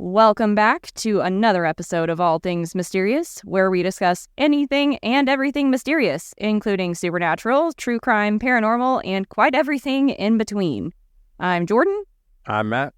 Welcome back to another episode of All Things Mysterious, where we discuss anything and everything mysterious, including supernatural, true crime, paranormal, and quite everything in between. I'm Jordan. I'm Matt.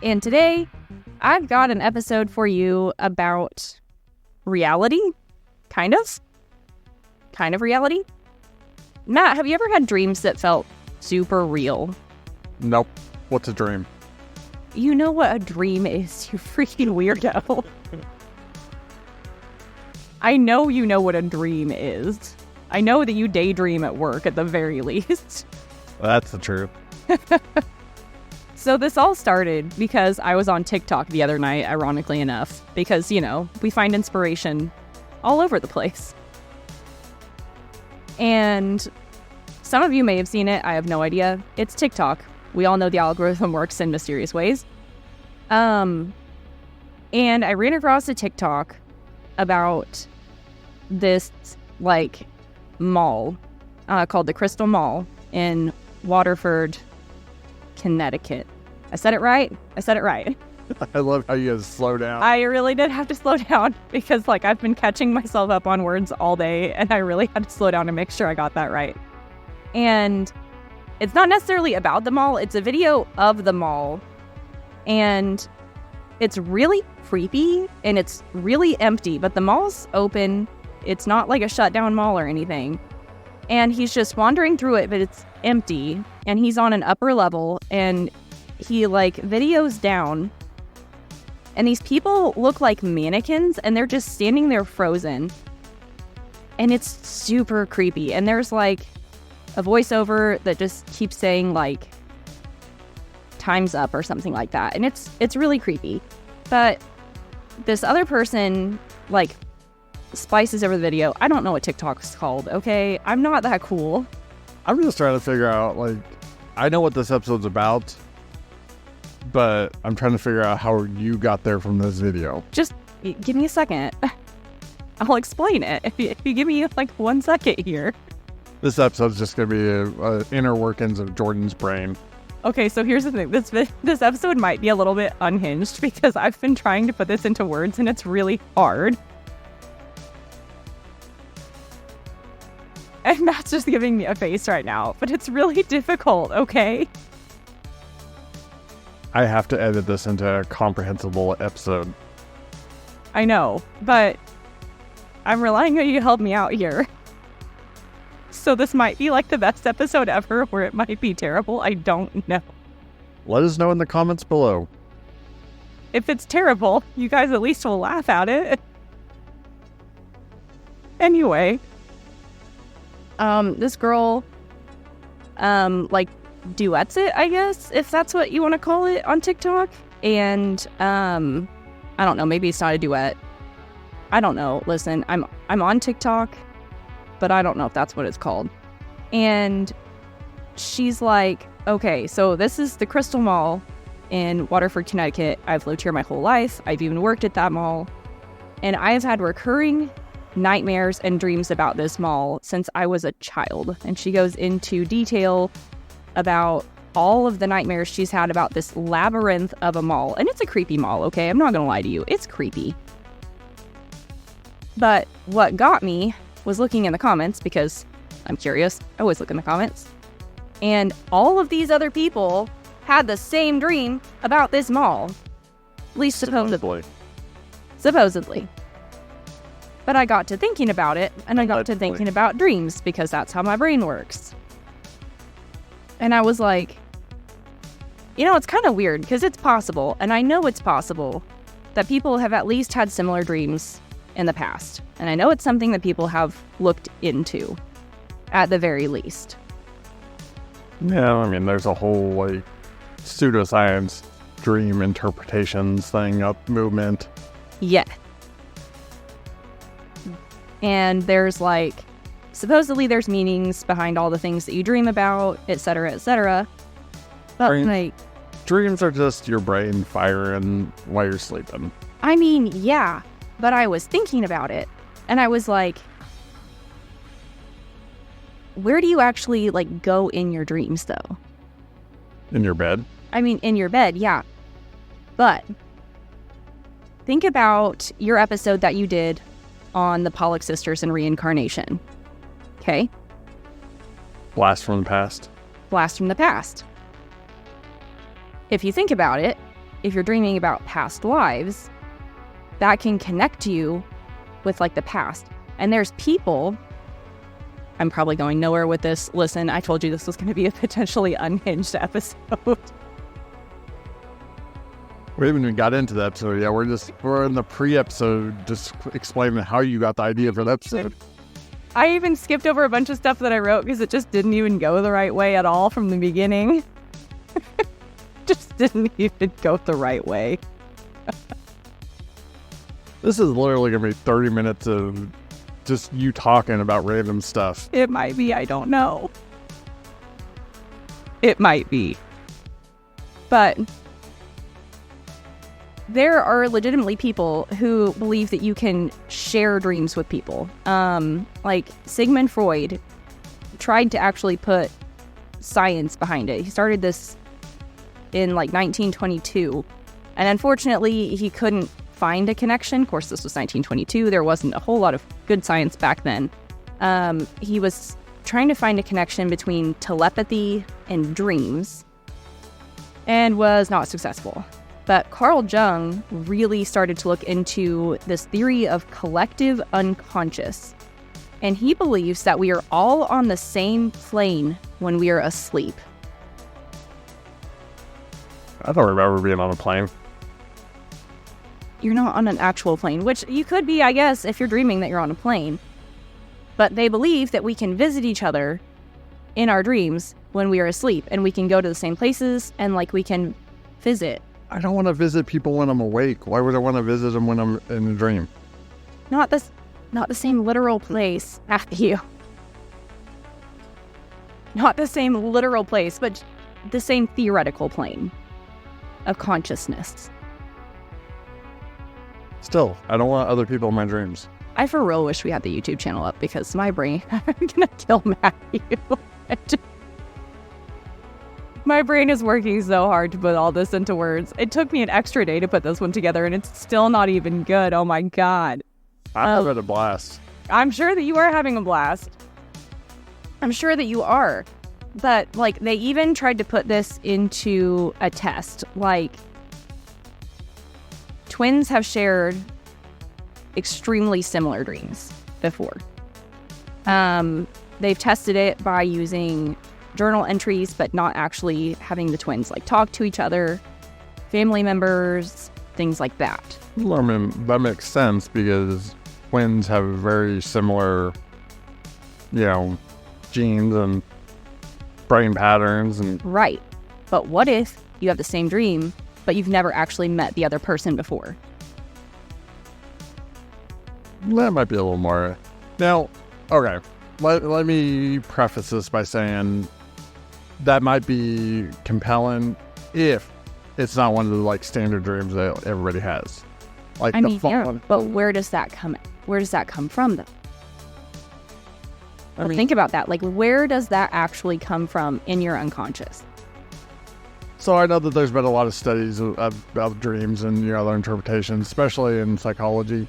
And today, I've got an episode for you about reality. Kind of reality. Matt, have you ever had dreams that felt super real? Nope. What's a dream? You know what a dream is, you freaking weirdo. I know you know what a dream is. I know that you daydream at work at the very least. That's the truth. So this all started because I was on TikTok the other night, ironically enough, because, you know, we find inspiration all over the place. And some of you may have seen it. I have no idea. It's TikTok. We all know the algorithm works in mysterious ways. And I ran across a TikTok about this, mall called the Crystal Mall in Waterford, Connecticut. I said it right. I love how you guys slow down. I really did have to slow down because, I've been catching myself up on words all day, and I really had to slow down to make sure I got that right. And it's not necessarily about the mall. It's a video of the mall, and it's really creepy, and it's really empty, but the mall's open. It's not like a shut down mall or anything. And he's just wandering through it, but it's empty. And he's on an upper level, and he, videos down. And these people look like mannequins, and they're just standing there frozen. And it's super creepy. And there's, a voiceover that just keeps saying, time's up or something like that. And it's really creepy. But this other person, splices over the video. I don't know what TikTok's called, okay? I'm not that cool. I'm just trying to figure out, I know what this episode's about, but I'm trying to figure out how you got there from this video. Just give me a second. I'll explain it if you give me 1 second here. This episode's just going to be inner workings of Jordan's brain. Okay, so here's the thing. This episode might be a little bit unhinged because I've been trying to put this into words and it's really hard. And Matt's just giving me a face right now, but it's really difficult, okay? I have to edit this into a comprehensible episode. I know, but I'm relying on you to help me out here. So this might be the best episode ever, or it might be terrible. I don't know. Let us know in the comments below. If it's terrible, you guys at least will laugh at it. Anyway. This girl, duets it, I guess, if that's what you want to call it, on TikTok. And, I don't know, maybe it's not a duet. I don't know. Listen, I'm on TikTok, but I don't know if that's what it's called. And she's okay, so this is the Crystal Mall in Waterford, Connecticut. I've lived here my whole life. I've even worked at that mall. And I have had recurring nightmares and dreams about this mall since I was a child. And she goes into detail about all of the nightmares she's had about this labyrinth of a mall. And it's a creepy mall, okay? I'm not gonna lie to you. It's creepy. But what got me was looking in the comments, because I'm curious. I always look in the comments. And all of these other people had the same dream about this mall. At least supposedly. But I got to thinking about it, and I got to thinking about dreams, because that's how my brain works. And I was like, it's kind of weird, because it's possible, and I know it's possible, that people have at least had similar dreams in the past. And I know it's something that people have looked into, at the very least. Yeah, I mean, there's a whole, pseudoscience dream interpretations thing up movement. Yeah. And there's supposedly there's meanings behind all the things that you dream about, etc., etc. But like, dreams are just your brain firing while you're sleeping. I mean, yeah, but I was thinking about it, and I was like, where do you actually like go in your dreams, though? In your bed? I mean, in your bed, yeah. But think about your episode that you did on the Pollock sisters and reincarnation. Okay? Blast from the past. Blast from the past. If you think about it, if you're dreaming about past lives, that can connect you with like the past. And there's people, I'm probably going nowhere with this. Listen, I told you this was going to be a potentially unhinged episode. We haven't even got into the episode yet. We're in the pre-episode just explaining how you got the idea for the episode. I even skipped over a bunch of stuff that I wrote because it just didn't even go the right way at all from the beginning. Just didn't even go the right way. This is literally going to be 30 minutes of just you talking about random stuff. It might be, I don't know. It might be. But there are legitimately people who believe that you can share dreams with people. Like Sigmund Freud tried to actually put science behind it. He started this in like 1922. And unfortunately, he couldn't find a connection. Of course, this was 1922. There wasn't a whole lot of good science back then. He was trying to find a connection between telepathy and dreams and was not successful. But Carl Jung really started to look into this theory of collective unconscious. And he believes that we are all on the same plane when we are asleep. I don't remember being on a plane. You're not on an actual plane, which you could be, I guess, if you're dreaming that you're on a plane. But they believe that we can visit each other in our dreams when we are asleep, and we can go to the same places, and like we can visit. I don't want to visit people when I'm awake. Why would I want to visit them when I'm in a dream? Not the same literal place, Matthew. Not the same literal place, but the same theoretical plane of consciousness. Still, I don't want other people in my dreams. I for real wish we had the YouTube channel up because my brain, I'm gonna kill Matthew. My brain is working so hard to put all this into words. It took me an extra day to put this one together, and it's still not even good. Oh my God. I'm having a blast. I'm sure that you are having a blast. I'm sure that you are. But, like, they even tried to put this into a test. Like, twins have shared extremely similar dreams before. They've tested it by using journal entries, but not actually having the twins like talk to each other, family members, things like that. Well, I mean, that makes sense because twins have very similar, genes and brain patterns and... Right. But what if you have the same dream, but you've never actually met the other person before? That might be a little more... Now, okay, let me preface this by saying that might be compelling if it's not one of the like standard dreams that everybody has. Like but where does that come from though? Think about that. Like, where does that actually come from in your unconscious? So I know that there's been a lot of studies of dreams and their interpretations, especially in psychology,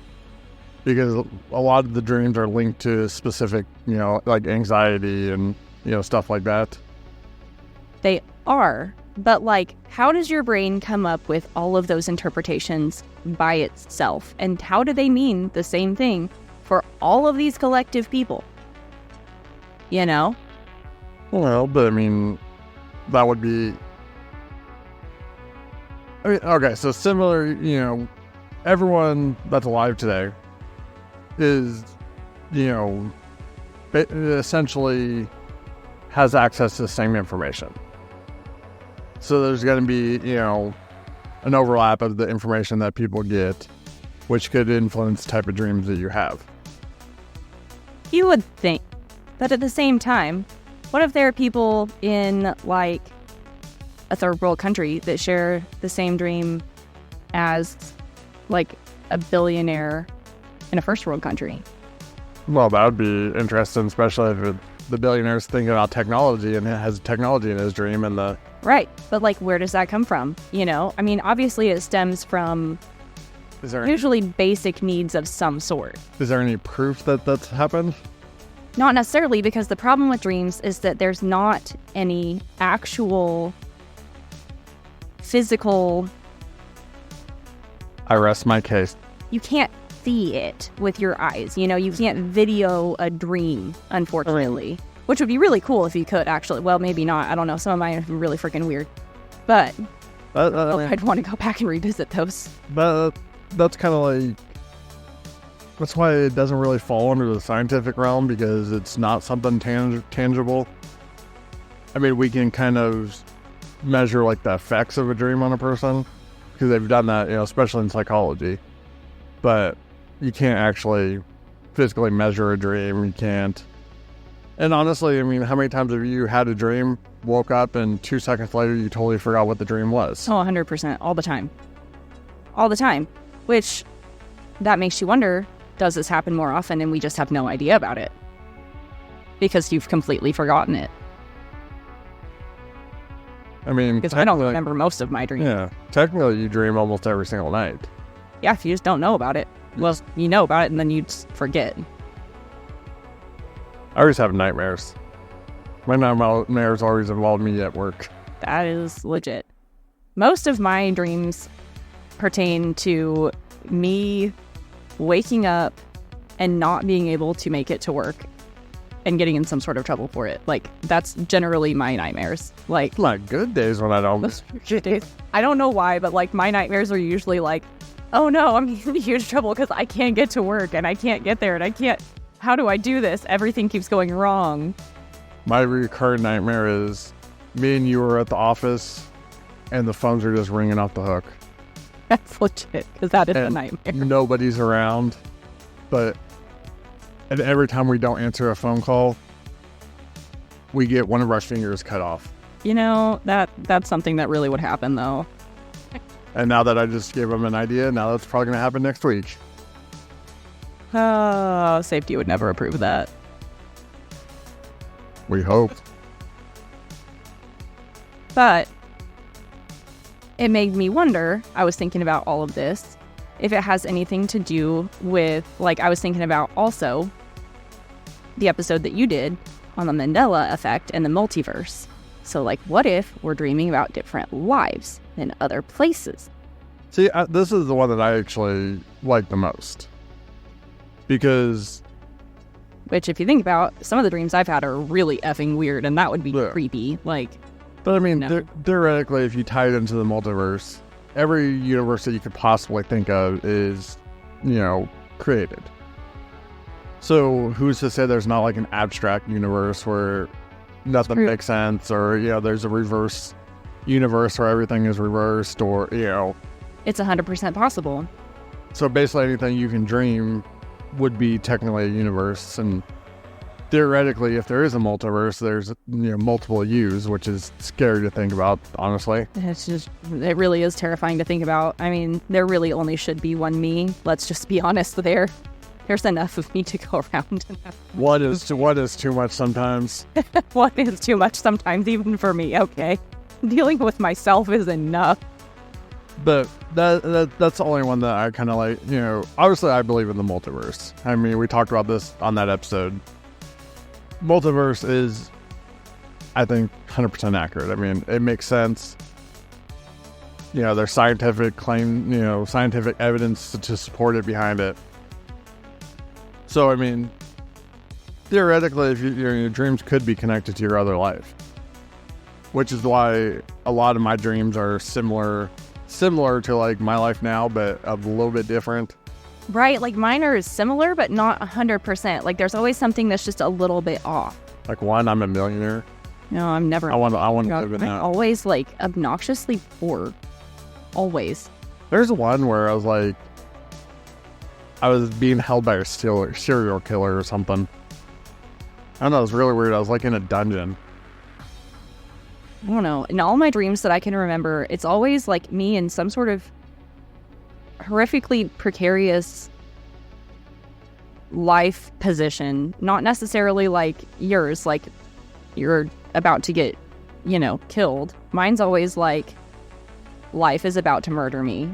because a lot of the dreams are linked to specific, like anxiety and stuff like that. They are, but like, how does your brain come up with all of those interpretations by itself? And how do they mean the same thing for all of these collective people? Well, but I mean, that would be... okay, so similar, everyone that's alive today is, essentially has access to the same information. So there's going to be, an overlap of the information that people get, which could influence the type of dreams that you have. You would think. But at the same time, what if there are people in like a third world country that share the same dream as like a billionaire in a first world country? Well, that would be interesting, especially if the billionaire's thinking about technology and has technology in his dream and the... Right. But like, where does that come from? You know, I mean, obviously it stems from usually basic needs of some sort. Is there any proof that that's happened? Not necessarily, because the problem with dreams is that there's not any actual physical... I rest my case. You can't see it with your eyes. You know, you can't video a dream, unfortunately. Which would be really cool if you could, actually. Well, maybe not. I don't know. Some of mine are really freaking weird. But I'd want to go back and revisit those. That's kind of like... That's why it doesn't really fall under the scientific realm, because it's not something tangible. I mean, we can kind of measure like the effects of a dream on a person, because they've done that, you know, especially in psychology. But you can't actually physically measure a dream. You can't. And honestly, I mean, how many times have you had a dream, woke up, and 2 seconds later you totally forgot what the dream was? Oh, 100%. All the time. All the time. Which, that makes you wonder, does this happen more often and we just have no idea about it? Because you've completely forgotten it. I mean, because I don't remember most of my dreams. Yeah, technically you dream almost every single night. Yeah, if you just don't know about it. Well, you know about it and then you just forget. I always have nightmares. My nightmares always involve me at work. That is legit. Most of my dreams pertain to me waking up and not being able to make it to work and getting in some sort of trouble for it. Like, that's generally my nightmares. Like, not good days when I don't. Those are good days. I don't know why, but like my nightmares are usually like, oh no, I'm in huge trouble because I can't get to work and I can't get there and I can't. How do I do this? Everything keeps going wrong. My recurring nightmare is me and you are at the office and the phones are just ringing off the hook. That's legit, because that is a nightmare. Nobody's around, and every time we don't answer a phone call, we get one of our fingers cut off. You know, that's something that really would happen, though. And now that I just gave them an idea, now that's probably going to happen next week. Safety would never approve of that. We hope. But it made me wonder, I was thinking about all of this, if it has anything to do with, like, I was thinking about also the episode that you did on the Mandela effect and the multiverse. So, like, what if we're dreaming about different lives in other places? See, this is the one that I actually like the most. Because... Which, if you think about, some of the dreams I've had are really effing weird, and that would be creepy. Like... But I mean, theoretically, if you tie it into the multiverse, every universe that you could possibly think of is, you know, created. So who's to say there's not like an abstract universe where nothing makes sense, or, you know, there's a reverse universe where everything is reversed, or, you know. It's 100% possible. So basically anything you can dream would be technically a universe, and theoretically, if there is a multiverse, there's, you know, multiple yous, which is scary to think about, honestly. It really is terrifying to think about. I mean, there really only should be one me. Let's just be honest there. There's enough of me to go around. What is too much sometimes? What is too much sometimes, even for me, okay? Dealing with myself is enough. But that's the only one that I kind of like, you know, obviously I believe in the multiverse. I mean, we talked about this on that episode. Multiverse is, I think, 100% accurate. I mean, it makes sense. You know, there's scientific claim, you know, scientific evidence to support it behind it. So, I mean, theoretically, if your dreams could be connected to your other life, which is why a lot of my dreams are similar to like my life now, but a little bit different. Right, like mine are similar, but not 100%. Like there's always something that's just a little bit off. Like one, I'm a millionaire. No, I'm never. I want to live in that. I'm always like obnoxiously poor. Always. There's one where I was being held by a serial killer or something. I don't know, it was really weird. I was like in a dungeon. I don't know. In all my dreams that I can remember, it's always like me in some sort of horrifically precarious life position. Not necessarily like yours, like you're about to get, killed. Mine's always like life is about to murder me.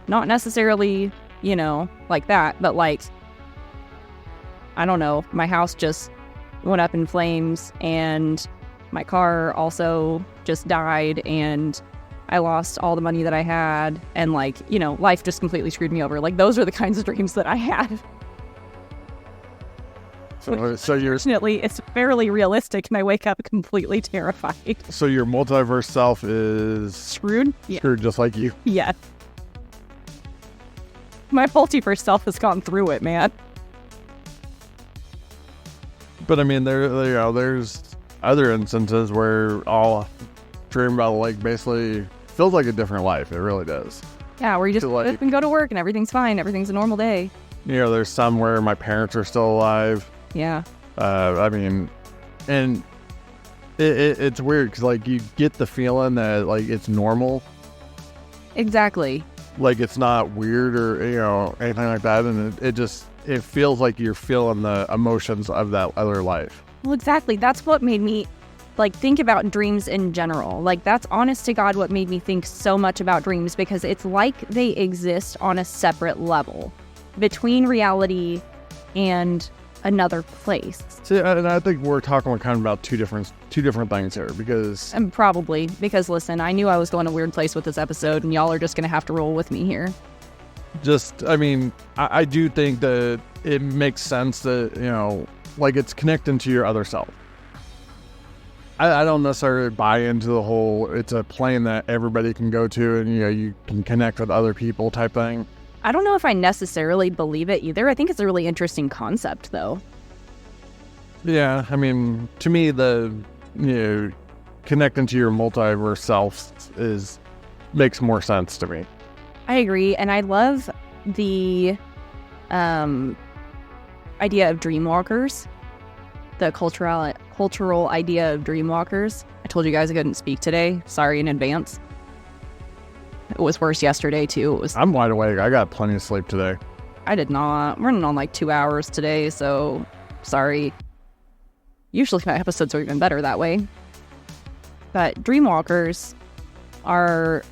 Not necessarily, like that, but like, I don't know, my house just went up in flames and my car also just died and I lost all the money that I had and like, life just completely screwed me over. Like those are the kinds of dreams that I had. So you're... Fortunately, it's fairly realistic and I wake up completely terrified. So your multiverse self is... Screwed? Yeah. Screwed just like you? Yes. My multiverse self has gone through it, man. But I mean, there's other instances where I'll dream about like basically feels like a different life. It really does. Yeah, where you just like, go to work and everything's fine. Everything's a normal day. There's some where my parents are still alive. Yeah. I mean, and it's weird because like you get the feeling that like it's normal. Exactly. Like it's not weird or anything like that, and it feels like you're feeling the emotions of that other life. Well, exactly. That's what made me like think about dreams in general. Like that's honest to God what made me think so much about dreams, because it's like they exist on a separate level between reality and another place. See, and I think we're talking kind of about two different things here, because... And probably, because listen, I knew I was going a weird place with this episode, and y'all are just going to have to roll with me here. I do think that it makes sense that, like it's connecting to your other self. I don't necessarily buy into the whole, it's a plane that everybody can go to and, you can connect with other people type thing. I don't know if I necessarily believe it either. I think it's a really interesting concept, though. Yeah, I mean, to me, connecting to your multiverse self makes more sense to me. I agree, and I love the idea of dreamwalkers, the cultural idea of dreamwalkers. I told you guys I couldn't speak today. Sorry in advance. It was worse yesterday, too. I'm wide awake. I got plenty of sleep today. I did not. I'm running on like 2 hours today, so sorry. Usually my episodes are even better that way. But dreamwalkers are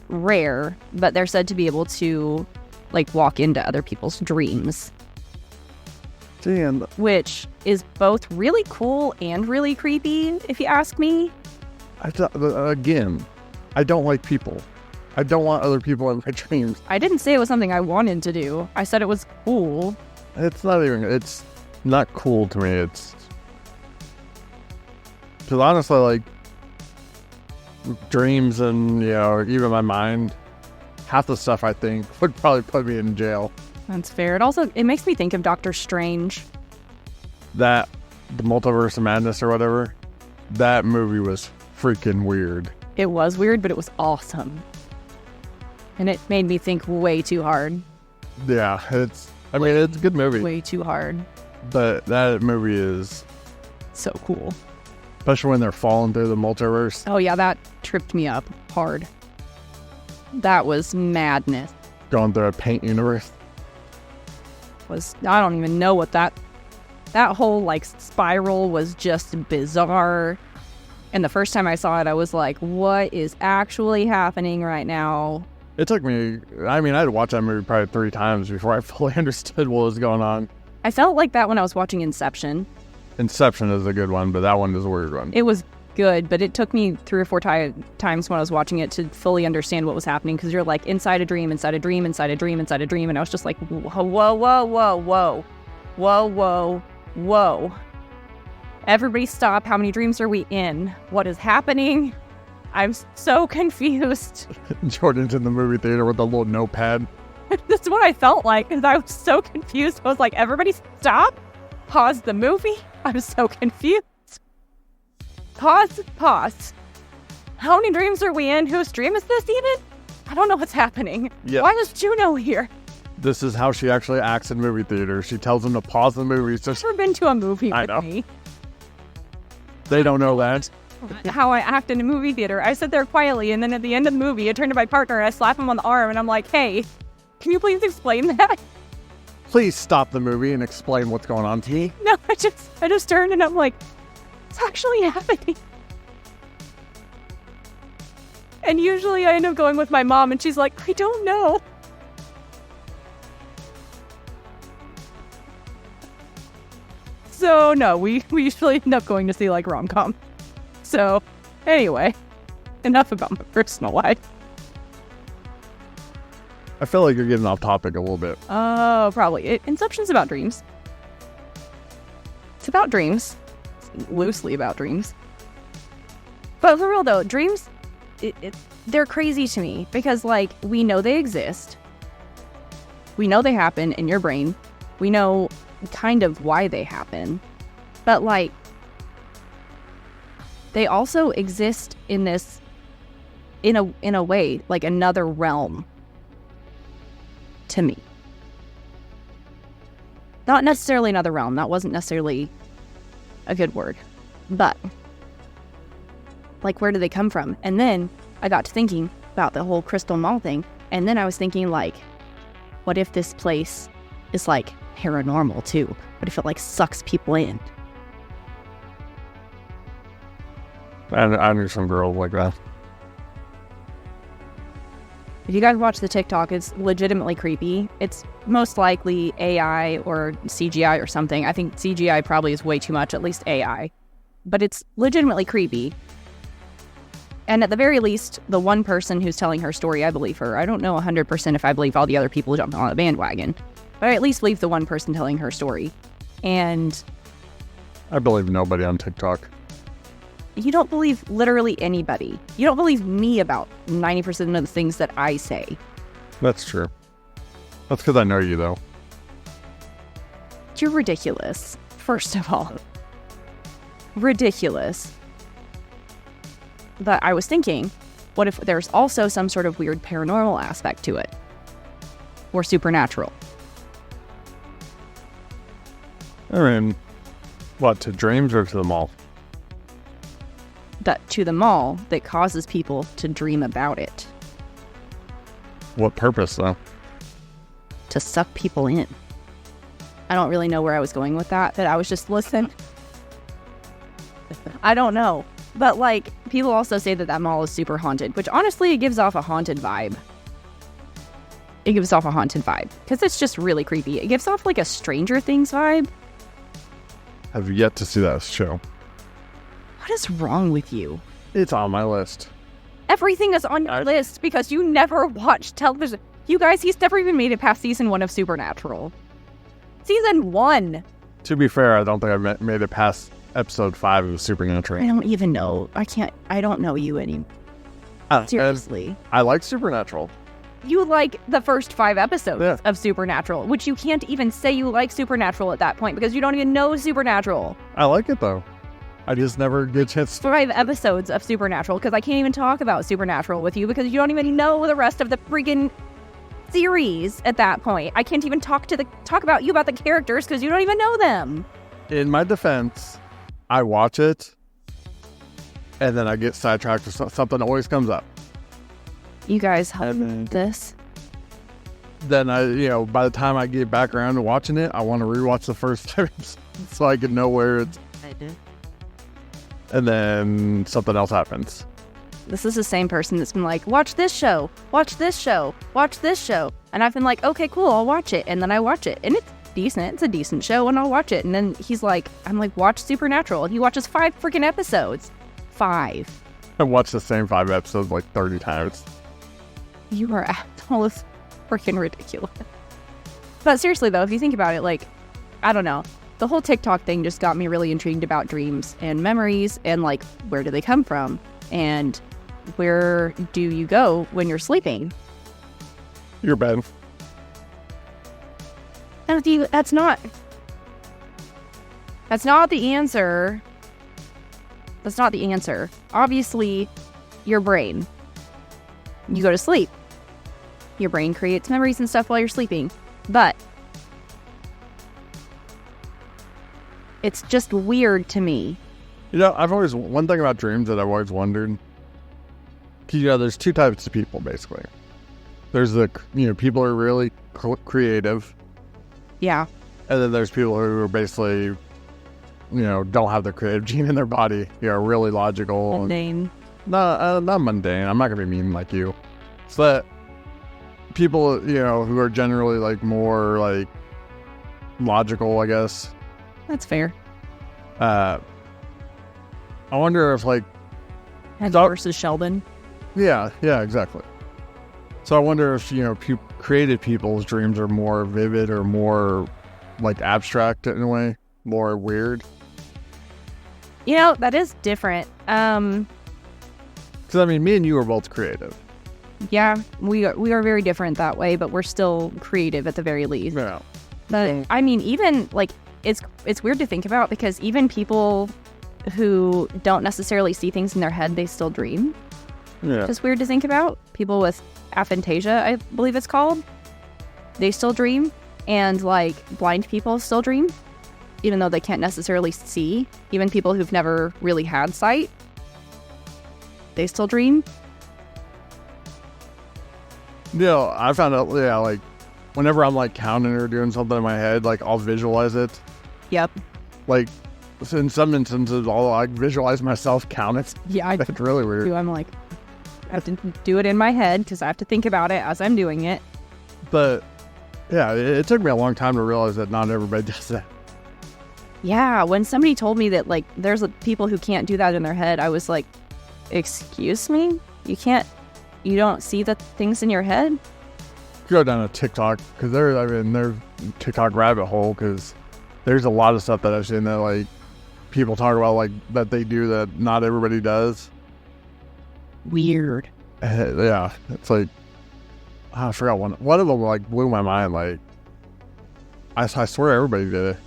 rare, but they're said to be able to like walk into other people's dreams. Damn. Which is both really cool and really creepy, if you ask me. I don't like people. I don't want other people in my dreams. I didn't say it was something I wanted to do. I said it was cool. It's not cool to me. Because honestly, like, dreams and, even my mind, half the stuff I think would probably put me in jail. That's fair. It makes me think of Doctor Strange. The Multiverse of Madness or whatever, that movie was freaking weird. It was weird, but it was awesome. And it made me think way too hard. Yeah, it's a good movie. Way too hard. But that movie is... so cool. Especially when they're falling through the multiverse. Oh yeah, that tripped me up hard. That was madness. Going through a paint universe. I don't even know what that whole like spiral was just bizarre. And the first time I saw it, I was like, what is actually happening right now? It took me, I had to watch that movie probably 3 times before I fully understood what was going on. I felt like that when I was watching Inception. Inception is a good one, but that one is a weird one. It was good, but it took me 3 or 4 times when I was watching it to fully understand what was happening, because you're like inside a dream, inside a dream, inside a dream, inside a dream, and I was just like, whoa, whoa, whoa, whoa, whoa, whoa, whoa, whoa. Everybody stop. How many dreams are we in? What is happening? I'm so confused. Jordan's in the movie theater with a little notepad. That's what I felt like, because I was so confused. I was like, everybody stop. Pause the movie. I'm so confused. Pause. How many dreams are we in? Whose dream is this even? I don't know what's happening. Yep. Why is Juno here? This is how she actually acts in movie theaters. She tells them to pause the movie. So I've never been to a movie with me. They don't know that. How I act in a movie theater. I sit there quietly, and then at the end of the movie, I turn to my partner, and I slap him on the arm, and I'm like, hey, can you please explain that? Please stop the movie and explain what's going on to me. No, I just turned, and I'm like, it's actually happening. And usually I end up going with my mom, and she's like, I don't know. So, no, we usually end up going to see, like, rom-com. So, anyway, enough about my personal life. I feel like you're getting off topic a little bit. Oh, probably. Inception's about dreams. It's about dreams. It's loosely about dreams. But for real, though, dreams, they're crazy to me. Because, like, we know they exist. We know they happen in your brain. We know kind of why they happen. But, like, they also exist in this, in a way, like another realm to me. Not necessarily another realm. That wasn't necessarily a good word. But, like, where do they come from? And then I got to thinking about the whole crystal mall thing. And then I was thinking, like, what if this place is, like, paranormal, too? What if it, like, sucks people in? I knew some girls like that. If you guys watch the TikTok, it's legitimately creepy. It's most likely AI or CGI or something. I think CGI probably is way too much, at least AI. But it's legitimately creepy. And at the very least, the one person who's telling her story, I believe her. I don't know 100% if I believe all the other people jumping on the bandwagon. But I at least believe the one person telling her story. And I believe nobody on TikTok. you don't believe literally anybody. You don't believe me about 90% of the things that I say. That's true. That's because I know you, though. You're ridiculous, first of all. Ridiculous. But I was thinking, what if there's also some sort of weird paranormal aspect to it? Or supernatural? I mean, what, to dreams or to the mall? That to the mall that causes people to dream about it. What purpose, though? To suck people in. I don't really know where I was going with that, but I was just listening. I don't know. But, like, people also say that that mall is super haunted, which honestly, it gives off a haunted vibe. It gives off a haunted vibe, because it's just really creepy. It gives off, like, a Stranger Things vibe. I've yet to see that show. What is wrong with you? It's on my list. Everything is on your list because you never watch television. You guys, he's never even made it past season 1 of Supernatural. Season 1! To be fair, I don't think I made it past episode 5 of Supernatural. I don't even know. I don't know you anymore. Seriously. I like Supernatural. You like the first 5 episodes of Supernatural, which you can't even say you like Supernatural at that point because you don't even know Supernatural. I like it, though. I just never get a chance. 5 episodes of Supernatural, because I can't even talk about Supernatural with you because you don't even know the rest of the freaking series at that point. I can't even talk about you about the characters because you don't even know them. In my defense, I watch it, and then I get sidetracked or something always comes up. You guys have this? Then by the time I get back around to watching it, I want to rewatch the first time so I can know where it's... I do. And then something else happens. This is the same person that's been like, watch this show, watch this show, watch this show. And I've been like, okay, cool, I'll watch it. And then I watch it. And it's decent. It's a decent show, and I'll watch it. And then he's like, I'm like, watch Supernatural. And he watches 5 freaking episodes. 5. I watched the same 5 episodes like 30 times. You are all freaking ridiculous. But seriously, though, if you think about it, like, I don't know. The whole TikTok thing just got me really intrigued about dreams and memories and, like, where do they come from? And where do you go when you're sleeping? Your bed. That's not the answer. That's not the answer. Obviously, your brain. You go to sleep. Your brain creates memories and stuff while you're sleeping. But it's just weird to me One thing about dreams that I've always wondered, because, there's two types of people, basically. There's the, people who are really creative. Yeah. And then there's people who are basically, don't have the creative gene in their body. Really logical. Mundane. Not mundane. I'm not going to be mean like you. It's that people, who are generally, like, more, like, logical, I guess. That's fair. I wonder if, like... Ed versus Sheldon. Yeah, exactly. So I wonder if, creative people's dreams are more vivid or more, like, abstract in a way, more weird. That is different. Because, me and you are both creative. Yeah, we are very different that way, but we're still creative at the very least. Yeah. But, even, like, it's weird to think about, because even people who don't necessarily see things in their head, they still dream. Yeah. Just weird to think about. People with aphantasia, I believe it's called, they still dream. And, like, blind people still dream, even though they can't necessarily see. Even people who've never really had sight, they still dream. I found out, like, whenever I'm, like, counting or doing something in my head, like, I'll visualize it. Yep. Like, in some instances, I'll, like, visualize myself count it. Yeah, That's really weird. I'm like, I have to do it in my head because I have to think about it as I'm doing it. But, yeah, it took me a long time to realize that not everybody does that. Yeah, when somebody told me that, like, there's people who can't do that in their head, I was like, excuse me? You don't see the things in your head? Go down to TikTok, because there's TikTok rabbit hole, because there's a lot of stuff that I've seen that, like, people talk about, like, that they do that not everybody does. Weird. Yeah, it's like, I forgot one of them, like, blew my mind. Like, I swear everybody did it.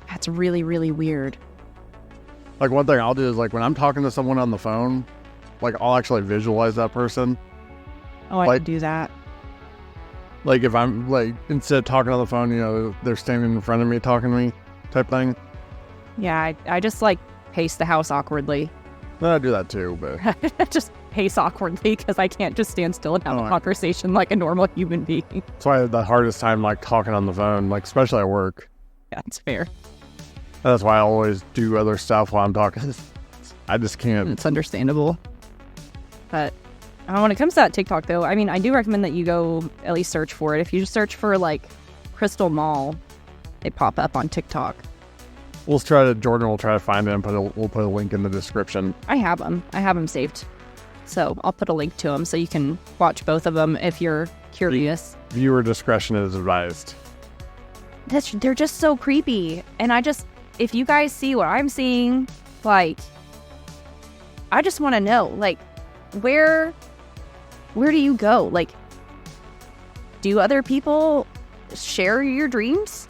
That's really, really weird. Like, one thing I'll do is, like, when I'm talking to someone on the phone, like, I'll actually visualize that person. Oh, I can do that. Like, if I'm, like, instead of talking on the phone, they're standing in front of me talking to me type thing. Yeah, I just, like, pace the house awkwardly. I do that too, but... Just pace awkwardly because I can't just stand still and have a conversation like a normal human being. That's why I have the hardest time, like, talking on the phone, like, especially at work. Yeah, it's fair. That's why I always do other stuff while I'm talking. I just can't. It's understandable. But when it comes to that TikTok, though, I do recommend that you go at least search for it. If you just search for, like, Crystal Mall, they pop up on TikTok. Jordan will try to find it and we'll put a link in the description. I have them saved. So I'll put a link to them so you can watch both of them if you're curious. Viewer discretion is advised. They're just so creepy. And if you guys see what I'm seeing, like, I just want to know, like, where do you go? Like, do other people share your dreams?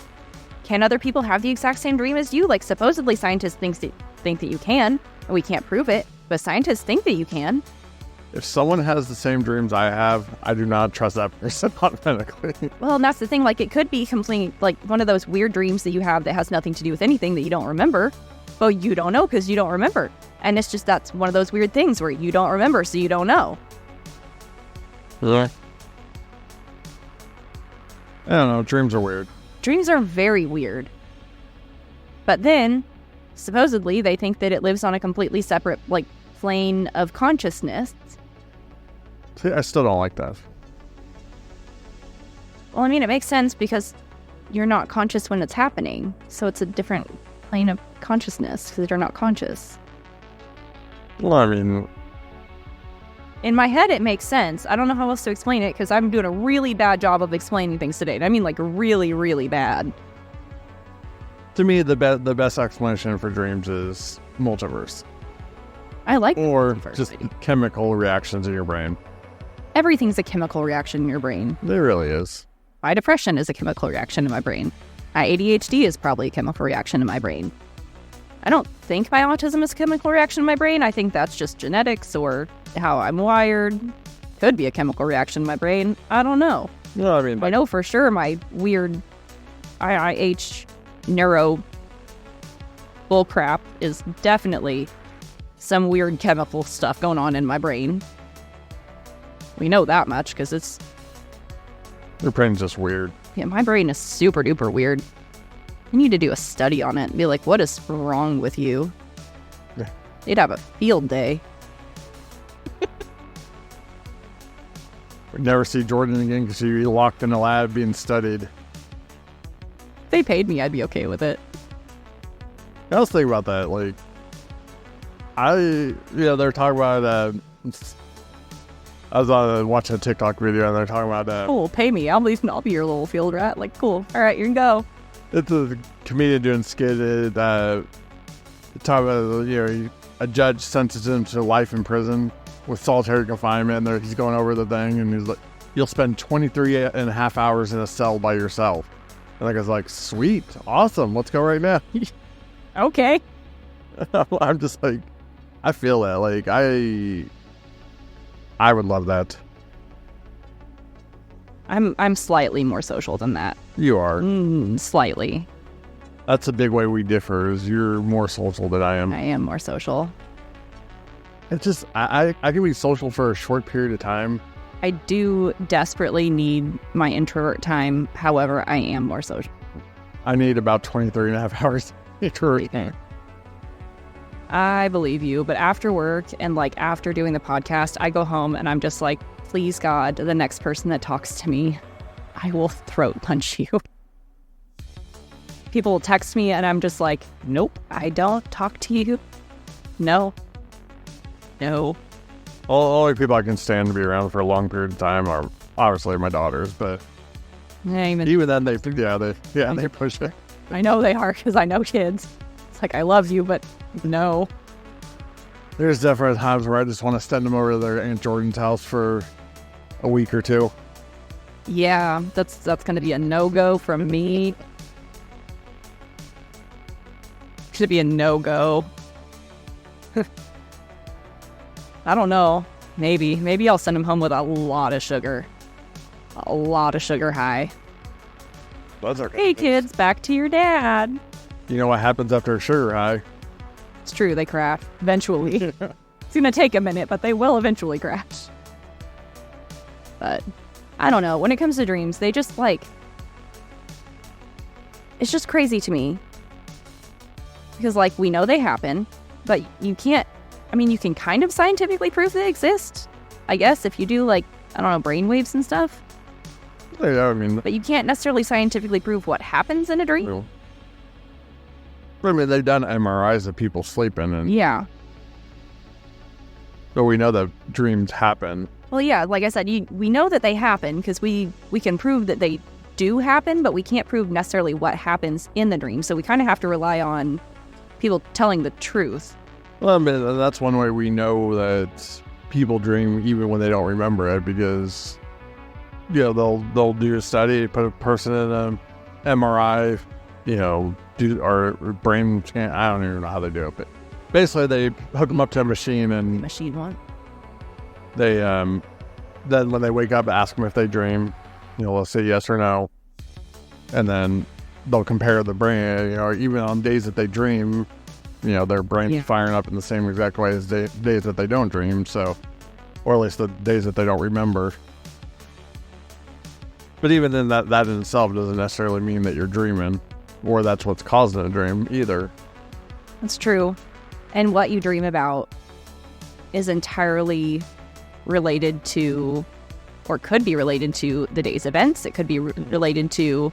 Can other people have the exact same dream as you? Like, supposedly scientists think that you can, and we can't prove it, but scientists think that you can. If someone has the same dreams I have, I do not trust that person automatically. Well, and that's the thing. Like, it could be complete, like, one of those weird dreams that you have that has nothing to do with anything that you don't remember. But you don't know because you don't remember. And it's just, that's one of those weird things where you don't remember, so you don't know. Yeah. I don't know. Dreams are weird. Dreams are very weird. But then, supposedly, they think that it lives on a completely separate, like, plane of consciousness. See, I still don't like that. Well, it makes sense because you're not conscious when it's happening. So it's a different plane of consciousness because you're not conscious. Well, in my head, it makes sense. I don't know how else to explain it because I'm doing a really bad job of explaining things today. And like, really, really bad. To me, the best explanation for dreams is multiverse. I like or multiverse. Just chemical reactions in your brain. Everything's a chemical reaction in your brain. It really is. My depression is a chemical reaction in my brain. My ADHD is probably a chemical reaction in my brain. I don't think my autism is a chemical reaction in my brain. I think that's just genetics or how I'm wired. Could be a chemical reaction in my brain. I don't know. No, I know for sure my weird IIH neuro bull crap is definitely some weird chemical stuff going on in my brain. We know that much because it's... Your brain's just weird. Yeah, my brain is super duper weird. You need to do a study on it and be like, what is wrong with you? Yeah. You'd have a field day. We'd never see Jordan again because he'd be locked in a lab being studied. If they paid me, I'd be okay with it. I was thinking about that. Like, they're talking about, I was watching a TikTok video and they're talking about, cool, pay me. I'll be your little field rat. Like, cool. All right, you can go. It's a comedian doing skit, talking about, a judge sentences him to life in prison with solitary confinement. And he's going over the thing and he's like, you'll spend 23 and a half hours in a cell by yourself. And I was like, sweet, awesome, let's go right now. Okay. I'm just like, I feel that. Like, I would love that. I'm slightly more social than that. You are. Slightly. That's a big way we differ, is you're more social than I am. I am more social. It's just, I can be social for a short period of time. I do desperately need my introvert time. However, I am more social. I need about 23 and a half hours introvert. I believe you, but after work and like after doing the podcast, I go home and I'm just like, please God, the next person that talks to me, I will throat punch you. People will text me and I'm just like, nope, I don't talk to you. No. Only people I can stand to be around for a long period of time are obviously my daughters, but even then they push it. I know they are because I know kids. It's like, I love you, but no. There's definitely times where I just want to send them over to their Aunt Jordan's house for a week or two. Yeah, that's going to be a no-go from me. Should be a no-go. I don't know. Maybe I'll send him home with a lot of sugar. A lot of sugar high. That's okay. Hey kids, back to your dad. You know what happens after a sugar high? It's true, they crash. Eventually. It's going to take a minute, but they will eventually crash. But, I don't know. When it comes to dreams, they just like... It's just crazy to me. Because, like, we know they happen, but you can't... I mean, you can kind of scientifically prove they exist. I guess, if you do, like, I don't know, brainwaves and stuff. Yeah, I mean... But you can't necessarily scientifically prove what happens in a dream. Real. I mean, they've done MRIs of people sleeping, and yeah. So we know that dreams happen. Well, yeah, like I said, we know that they happen because we can prove that they do happen, but we can't prove necessarily what happens in the dream. So we kind of have to rely on people telling the truth. Well, I mean, that's one way we know that people dream even when they don't remember it, because they'll do a study, put a person in an MRI, do our brain scan. I don't even know how they do it, but basically they hook them up to a machine, and machine one. They then when they wake up, ask them if they dream. They'll say yes or no, and then they'll compare the brain. Even on days that they dream, their brain's firing up in the same exact way as days that they don't dream. So, or at least the days that they don't remember. But even then, that in itself doesn't necessarily mean that you're dreaming, or that's what's causing a dream either. That's true. And what you dream about is entirely related to, or could be related to, the day's events. It could be related to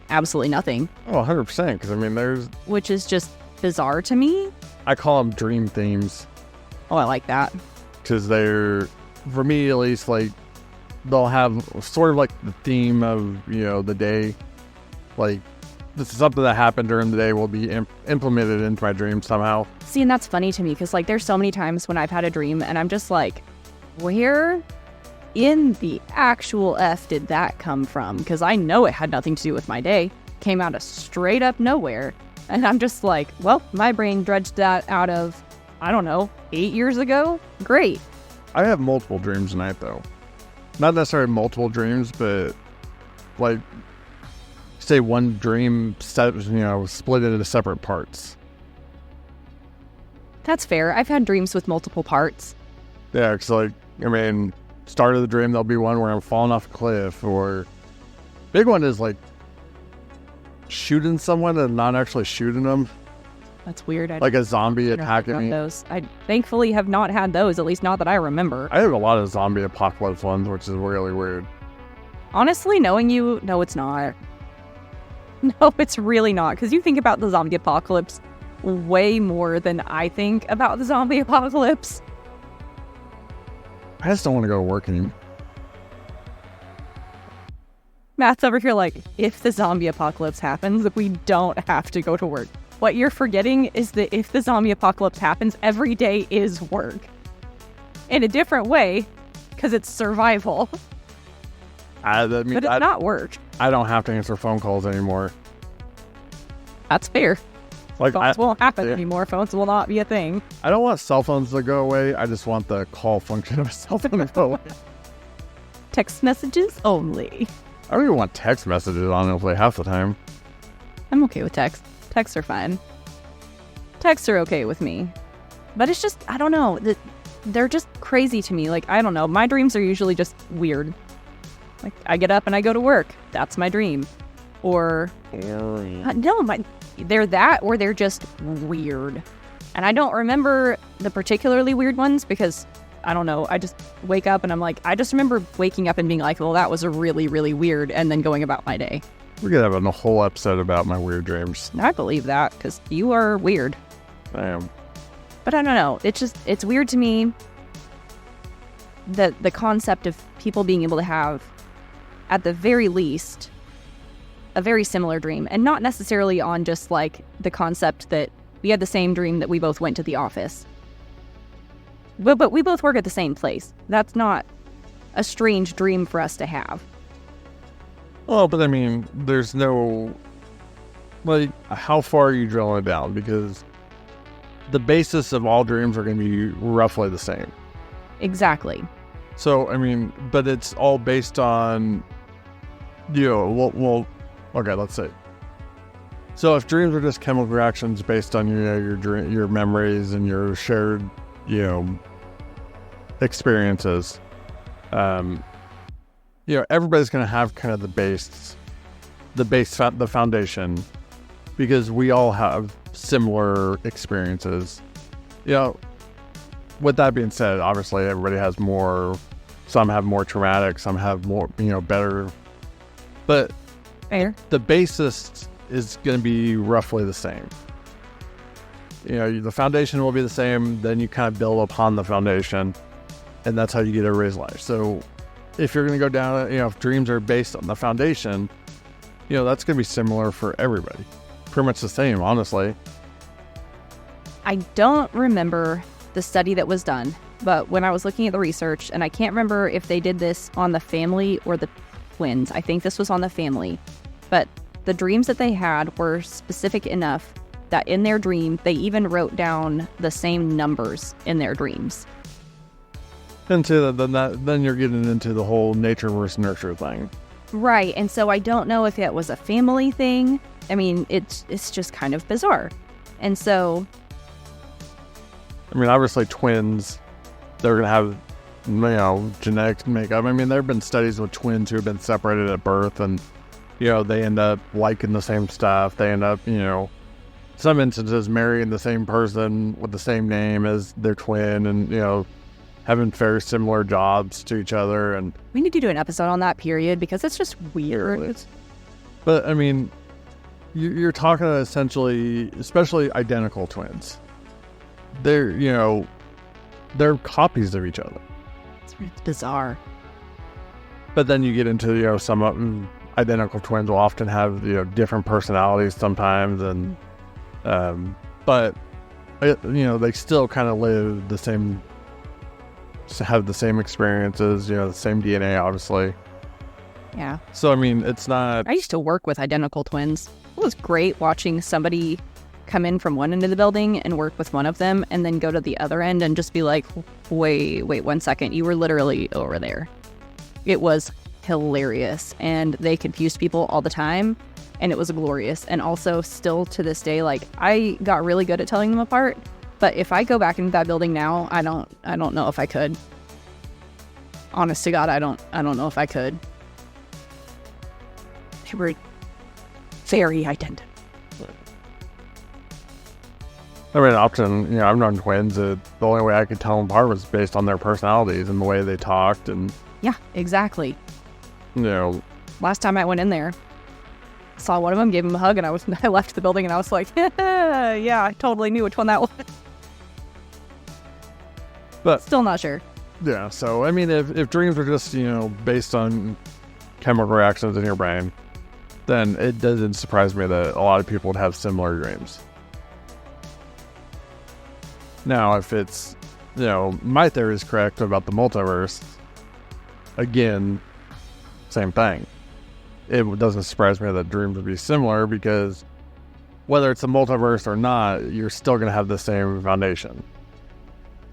absolutely nothing. Oh, 100%. Because, I mean, which is just bizarre to me. I call them dream themes. Oh, I like that. Because they're, for me at least, like, they'll have sort of like the theme of, the day. Like, this is something that happened during the day will be implemented into my dream somehow. See, and that's funny to me because, like, there's so many times when I've had a dream and I'm just like, where in the actual F did that come from? Because I know it had nothing to do with my day. Came out of straight up nowhere. And I'm just like, well, my brain dredged that out of, I don't know, 8 years ago? Great. I have multiple dreams a night, though. Not necessarily multiple dreams, but, like, say one dream split into separate parts. That's fair. I've had dreams with multiple parts. Yeah, it's like, I mean, start of the dream, there'll be one where I'm falling off a cliff, or big one is like shooting someone and not actually shooting them. That's weird. Like a zombie attacking me. Those. I thankfully have not had those, at least not that I remember. I have a lot of zombie apocalypse ones, which is really weird. Honestly, knowing you, no, it's not. No, it's really not. Because you think about the zombie apocalypse way more than I think about the zombie apocalypse. I just don't want to go to work anymore. Matt's over here like, if the zombie apocalypse happens, we don't have to go to work. What you're forgetting is that if the zombie apocalypse happens, every day is work. In a different way, because it's survival. But it's not work. I don't have to answer phone calls anymore. That's fair. Like, phones won't happen anymore. Phones will not be a thing. I don't want cell phones to go away. I just want the call function of a cell phone to go away. Text messages only. I don't even want text messages, honestly, half the time. I'm okay with text. Texts are fine. Texts are okay with me. But it's just, I don't know. They're just crazy to me. Like, I don't know. My dreams are usually just weird. Like, I get up and I go to work. That's my dream. Or, they're that, or they're just weird. And I don't remember the particularly weird ones because, I don't know, I just wake up and I'm like, I just remember waking up and being like, well, that was a really, really weird, and then going about my day. We could have a whole episode about my weird dreams. I believe that, because you are weird. I am. But I don't know. It's weird to me that the concept of people being able to have, at the very least, a very similar dream. And not necessarily on just like the concept that we had the same dream that we both went to the office. But we both work at the same place. That's not a strange dream for us to have. Oh, but I mean, there's no, like, how far are you drilling it down? Because the basis of all dreams are going to be roughly the same. Exactly. So, I mean, but it's all based on, okay, let's see. So if dreams are just chemical reactions based on, your memories and your shared, experiences, everybody's going to have kind of the foundation, because we all have similar experiences. With that being said, obviously everybody has more, some have more traumatic, some have more, better, but fair. The basis is going to be roughly the same. The foundation will be the same, then you kind of build upon the foundation, and that's how you get everybody's life. So if you're going to go down, if dreams are based on the foundation, that's going to be similar for everybody. Pretty much the same, honestly. I don't remember the study that was done, but when I was looking at the research, and I can't remember if they did this on the family or the twins. I think this was on the family. But the dreams that they had were specific enough that in their dream, they even wrote down the same numbers in their dreams. Then you're getting into the whole nature versus nurture thing. Right, and so I don't know if it was a family thing. I mean, it's just kind of bizarre. And so, I mean, obviously twins, they're going to have, genetic makeup. I mean, there have been studies with twins who have been separated at birth, and, they end up liking the same stuff. They end up, some instances marrying the same person with the same name as their twin, and, having very similar jobs to each other. And we need to do an episode on that, period, because it's just weird. But, I mean, you're talking essentially, especially identical twins. They're copies of each other. It's bizarre. But then you get into, some identical twins will often have, different personalities sometimes. And, but, they still kind of live the same, have the same experiences, the same DNA, obviously. Yeah. So, I mean, it's not... I used to work with identical twins. It was great watching somebody come in from one end of the building and work with one of them and then go to the other end and just be like, wait 1 second. You were literally over there. It was hilarious. And they confused people all the time. And it was glorious. And also still to this day, like, I got really good at telling them apart. But if I go back into that building now, I don't know if I could. Honest to God, I don't know if I could. They were very identical. I mean, often, I've known twins that the only way I could tell them apart was based on their personalities and the way they talked. And yeah, exactly. Last time I went in there, saw one of them, gave him a hug, and I left the building, and I was like, yeah, I totally knew which one that was. But still not sure. Yeah, so I mean, if dreams are just based on chemical reactions in your brain, then it doesn't surprise me that a lot of people would have similar dreams. Now, if it's my theory is correct about the multiverse, again, same thing. It doesn't surprise me that dreams would be similar, because whether it's a multiverse or not, you're still going to have the same foundation.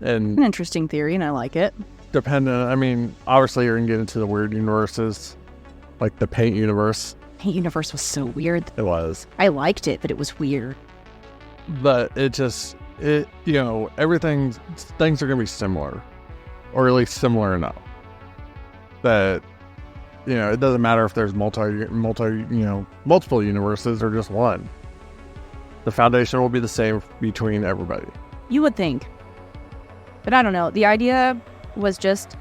And an interesting theory, and I like it. Obviously you're going to get into the weird universes, like the Paint universe. Paint universe was so weird. It was. I liked it, but it was weird. But things are going to be similar, or at least similar enough that it doesn't matter if there's multiple universes or just one. The foundation will be the same between everybody. You would think. But I don't know. The idea was just,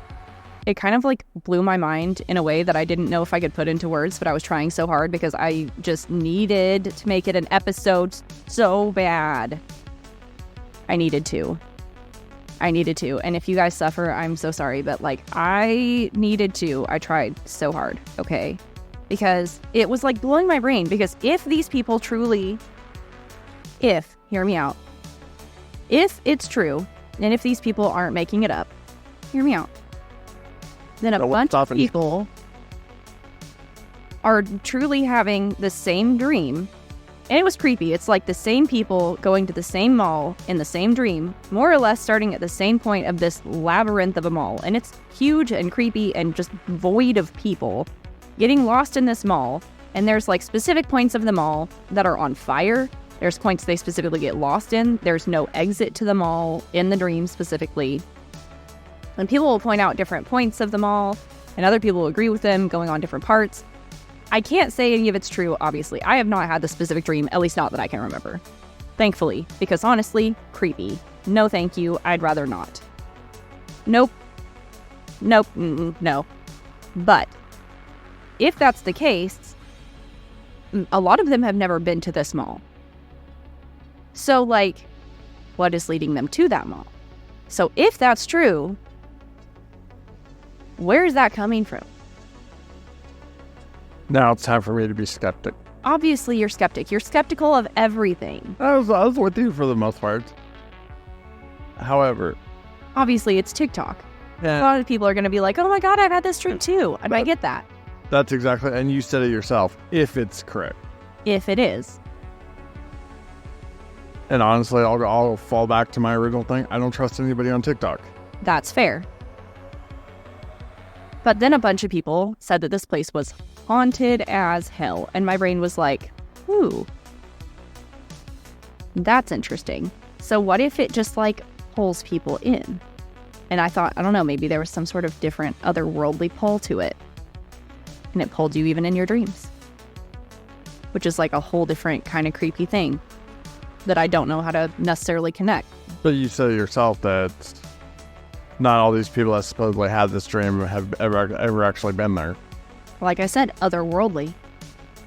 it kind of like blew my mind in a way that I didn't know if I could put into words, but I was trying so hard because I just needed to make it an episode so bad. I needed to. And if you guys suffer, I'm so sorry, but I needed to. I tried so hard, okay? Because it was like blowing my brain, because if these people truly, hear me out, if it's true, and if these people aren't making it up, hear me out, then a bunch of people are truly having the same dream. And it was creepy. It's like the same people going to the same mall in the same dream, more or less starting at the same point of this labyrinth of a mall. And it's huge and creepy and just void of people getting lost in this mall. And there's specific points of the mall that are on fire. There's points they specifically get lost in. There's no exit to the mall in the dream specifically. And people will point out different points of the mall, and other people will agree with them going on different parts. I can't say any of it's true, obviously. I have not had the specific dream, at least not that I can remember. Thankfully, because honestly, creepy. No thank you, I'd rather not. Nope. No. But if that's the case, a lot of them have never been to this mall. So, what is leading them to that mall? So if that's true, where is that coming from? Now it's time for me to be skeptic. Obviously, you're skeptic. You're skeptical of everything. I was with you for the most part. However, obviously, it's TikTok. Yeah. A lot of people are going to be like, oh my God, I've had this dream too. And I get that. That's exactly, and you said it yourself, if it's correct. If it is. And honestly, I'll fall back to my original thing. I don't trust anybody on TikTok. That's fair. But then a bunch of people said that this place was haunted as hell. And my brain was like, ooh, that's interesting. So what if it just pulls people in? And I thought, I don't know, maybe there was some sort of different otherworldly pull to it. And it pulled you even in your dreams. Which is a whole different kind of creepy thing that I don't know how to necessarily connect. But you said yourself that not all these people that supposedly had this dream have ever actually been there. Like I said, otherworldly.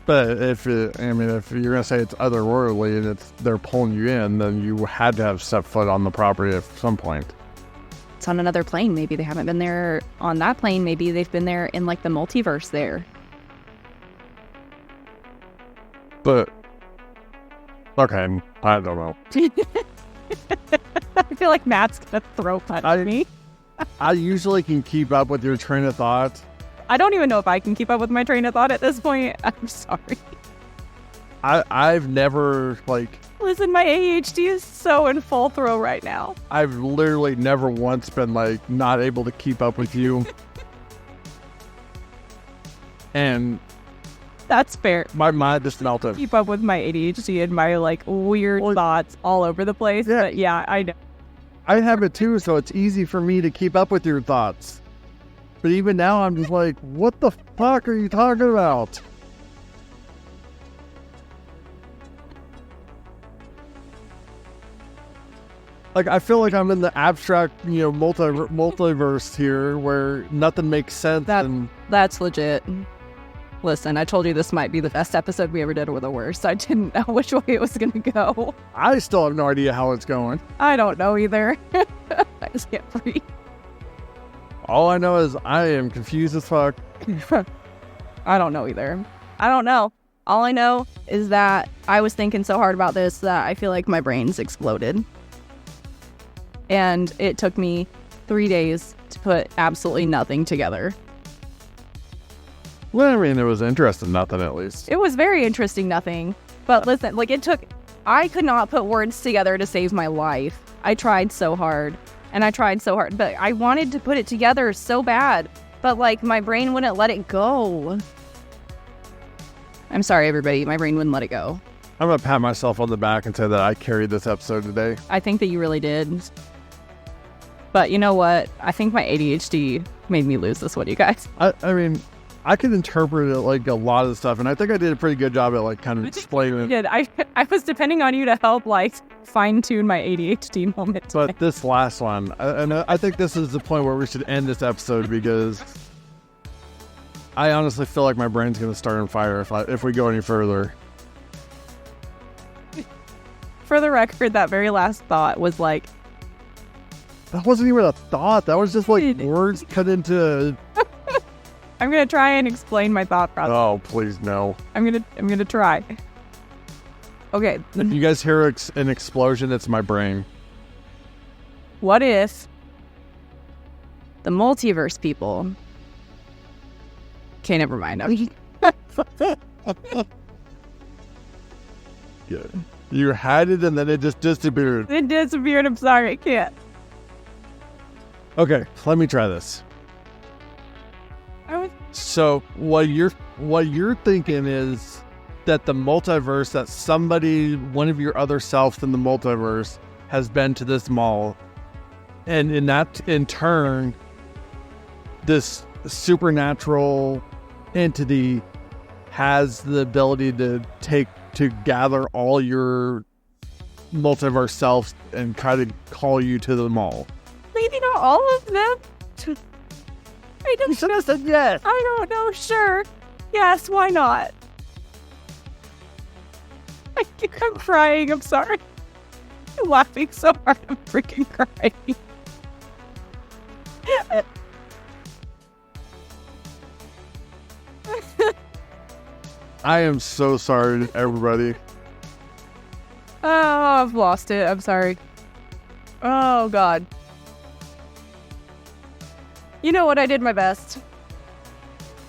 But if you're going to say it's otherworldly and they're pulling you in, then you had to have stepped foot on the property at some point. It's on another plane. Maybe they haven't been there on that plane. Maybe they've been there in the multiverse there. But okay, I don't know. I feel like Matt's gonna throw punch me. I usually can keep up with your train of thought. I don't even know if I can keep up with my train of thought at this point. I'm sorry. I've never Listen, my ADHD is so in full throw right now. I've literally never once been not able to keep up with you. And That's fair. My mind just melted. Keep up with my ADHD and my like weird thoughts all over the place. Yeah. But yeah, I know. I have it too, so it's easy for me to keep up with your thoughts. But even now, I'm just like, what the fuck are you talking about? Like, I feel like I'm in the abstract, multiverse here where nothing makes sense. That's legit. Listen, I told you this might be the best episode we ever did or the worst. I didn't know which way it was going to go. I still have no idea how it's going. I don't know either. I just can't breathe. All I know is I am confused as fuck. I don't know either. I don't know. All I know is that I was thinking so hard about this that I feel like my brain's exploded. And it took me 3 days to put absolutely nothing together. Well, I mean, it was interesting, nothing at least. It was very interesting, nothing. But listen, like I could not put words together to save my life. I tried so hard. And I tried so hard. But I wanted to put it together so bad. But like my brain wouldn't let it go. I'm sorry, everybody. My brain wouldn't let it go. I'm going to pat myself on the back and say that I carried this episode today. I think that you really did. But you know what? I think my ADHD made me lose this one, you guys. I mean, I could interpret it like a lot of the stuff, and I think I did a pretty good job at like kind of explaining it. You did. I was depending on you to help like fine-tune my ADHD moment today. But this last one, and I think this is the point where we should end this episode because I honestly feel like my brain's going to start on fire if we go any further. For the record, that very last thought was like... That wasn't even a thought. That was just like words cut into... I'm going to try and explain my thought process. Oh, please, no. I'm gonna try. Okay. If you guys hear an explosion, it's my brain. What if the multiverse people... Okay, never mind. Good. You had it and then it just disappeared. It disappeared. I'm sorry. I can't. Okay, let me try this. So what you're thinking is that the multiverse, that somebody, one of your other selves in the multiverse, has been to this mall, and in turn, this supernatural entity has the ability to gather all your multiverse selves and try to call you to the mall. Maybe not all of them. You should have said yes. I don't know. Sure. Yes, why not? I'm crying. I'm sorry. I'm laughing so hard. I'm freaking crying. I am so sorry, everybody. Oh, I've lost it. I'm sorry. Oh, God. You know what? I did my best.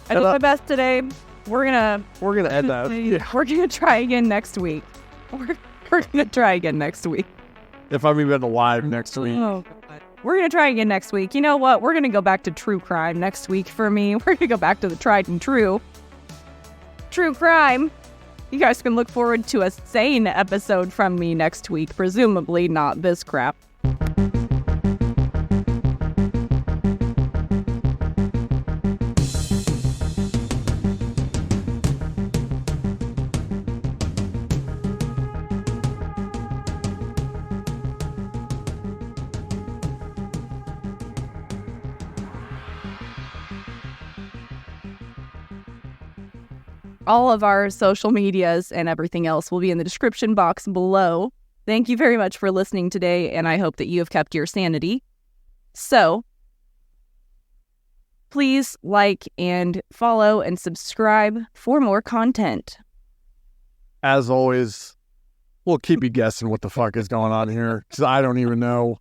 I did my best today. We're gonna end that. Yeah. We're gonna try again next week. We're gonna try again next week. If I'm even alive next week. Oh, God. We're gonna try again next week. You know what? We're gonna go back to true crime next week for me. We're gonna go back to the tried and true crime. You guys can look forward to a sane episode from me next week. Presumably not this crap. All of our social medias and everything else will be in the description box below. Thank you very much for listening today, and I hope that you have kept your sanity. So, please like and follow and subscribe for more content. As always, we'll keep you guessing what the fuck is going on here, because I don't even know.